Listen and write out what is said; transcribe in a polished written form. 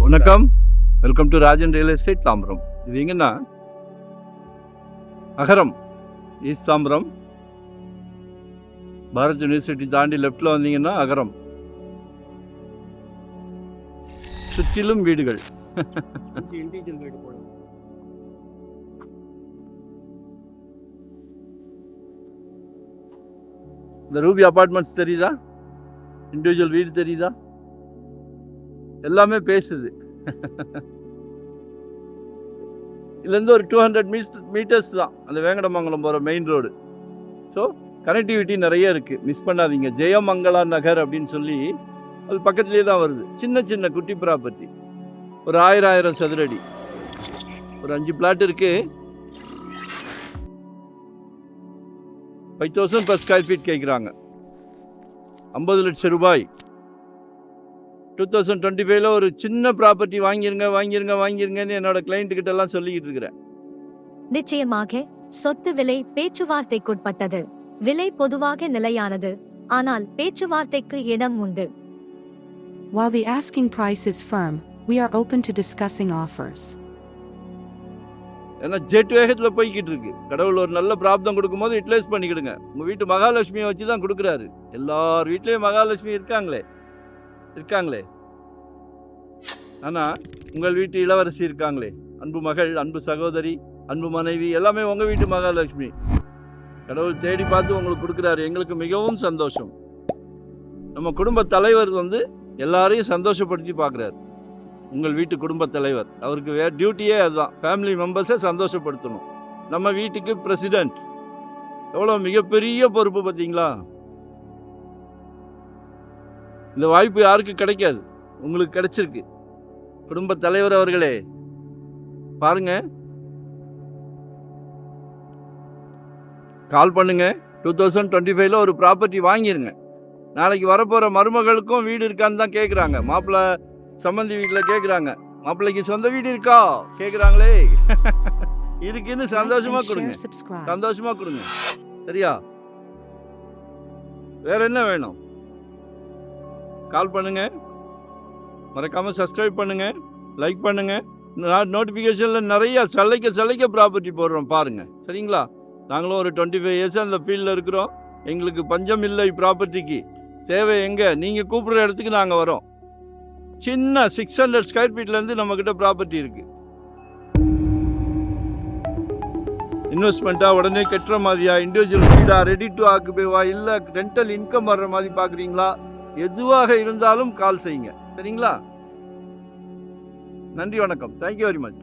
வணக்கம், welcome to Rajan real estate Tambaram. இது எங்கன்னா அகரம் ஈஸ்ட் தாம்பரம், பாரத் யூனிவர்சிட்டி தாண்டி லெஃப்டில் வந்தீங்கன்னா அகரம். சுற்றிலும் வீடுகள். இந்த ரூபி அபார்ட்மெண்ட்ஸ் தெரியுதா? இண்டிவிஜுவல் வீடு தெரியுதா? எல்லாமே பேசுது. இதுலேருந்து ஒரு 200 மீட்டர்ஸ் தான் அந்த வேங்கடமங்கலம் போகிற மெயின் ரோடு. ஸோ கனெக்டிவிட்டி நிறைய இருக்குது, மிஸ் பண்ணாதீங்க. ஜெயமங்கலா நகர் அப்படின்னு சொல்லி அது பக்கத்துலேயே தான் வருது. சின்ன சின்ன குட்டி ப்ராப்பர்ட்டி, ஒரு 1000 சதுரடி, ஒரு 5 பிளாட் இருக்குது. 5000 per ஸ்கொயர் ஃபீட் கேட்குறாங்க. 50 லட்சம் ரூபாய். 2025 ஒரு சின்ன ப்ராப்பர்ட்டி வாங்கிருங்கன்னு என்னோட கிளைண்ட் எல்லாம் சொல்லிக்கிட்டு இருக்கிறேன். நிச்சயமாக சொத்து விலை பேச்சுவார்த்தைக்குட்பட்டது. விலை பொதுவாக நிலையானது, ஆனால் பேச்சுவார்த்தைக்கு இடம் உண்டு. While the asking price is firm, we are open to discussing offers. ஏன்னா ஜெட் வேகத்தில் போய்கிட்டு இருக்கு. கடவுள் ஒரு நல்ல பிராப்தம் கொடுக்கும்போது யூட்டிலைஸ் பண்ணிக்கிடுங்க. உங்கள் வீட்டு மகாலட்சுமியை வச்சு தான் கொடுக்குறாரு. எல்லார் வீட்லேயும் மகாலட்சுமி இருக்காங்களே. ஆனால் உங்கள் வீட்டு இளவரசி இருக்காங்களே, அன்பு மகள், அன்பு சகோதரி, அன்பு மனைவி, எல்லாமே உங்கள் வீட்டு மகாலட்சுமி. கடவுள் தேடி பார்த்து உங்களுக்கு கொடுக்குறாரு. எங்களுக்கு மிகவும் சந்தோஷம். நம்ம குடும்ப தலைவர் எல்லாரையும் சந்தோஷப்படுத்தி பார்க்குறாரு. உங்கள் வீட்டு குடும்ப தலைவர், அவருக்கு டியூட்டியே அதுதான். ஃபேமிலி மெம்பர்ஸை சந்தோஷப்படுத்தணும். நம்ம வீட்டுக்கு பிரசிடெண்ட், எவ்வளோ மிகப்பெரிய பொறுப்பு பார்த்தீங்களா? இந்த வாய்ப்பு யாருக்கு கிடைக்காது, உங்களுக்கு கிடைச்சிருக்கு. குடும்ப தலைவர் அவர்களே பாருங்க, கால் பண்ணுங்க. 2025 ஒரு ப்ராப்பர்ட்டி வாங்கிருங்க. நாளைக்கு வரப்போகிற மருமகளுக்கும் வீடு இருக்கான்னு தான் கேட்குறாங்க. மாப்பிள்ளை சம்பந்தி வீட்டில் கேட்குறாங்க, மாப்பிள்ளைக்கு சொந்த வீடு இருக்கா கேட்குறாங்களே. இருக்குன்னு சந்தோஷமாக கொடுங்க. சரியா? வேற என்ன வேணும்? கால் பண்ணுங்க, மறக்காமல் சப்ஸ்கிரைப் பண்ணுங்க, லைக் பண்ணுங்க. நோட்டிஃபிகேஷனில் நிறைய சலைக்க ப்ராப்பர்ட்டி போடுறோம் பாருங்க. சரிங்களா? நாங்களும் ஒரு 25 இயர்ஸ் அந்த ஃபீல்டில் இருக்கிறோம். எங்களுக்கு பஞ்சம் இல்லை. ப்ராப்பர்ட்டிக்கு தேவை எங்கே, நீங்கள் கூப்பிட்ற இடத்துக்கு நாங்கள் வரோம். சின்ன 600 ஸ்கொயர் ஃபீட்லேருந்து நம்மக்கிட்ட ப்ராப்பர்ட்டி இருக்குது. இன்வெஸ்ட்மெண்ட்டாக உடனே கட்டுற மாதிரியா, இண்டிவிஜுவல் வீடா, ரெடி டு ஆக்குபேவா, இல்லை ரெண்டல் இன்கம் வர்ற மாதிரி பார்க்குறீங்களா? எதுவாக இருந்தாலும் கால் செய்யுங்க. சரிங்களா? நன்றி, வணக்கம். Thank you very much.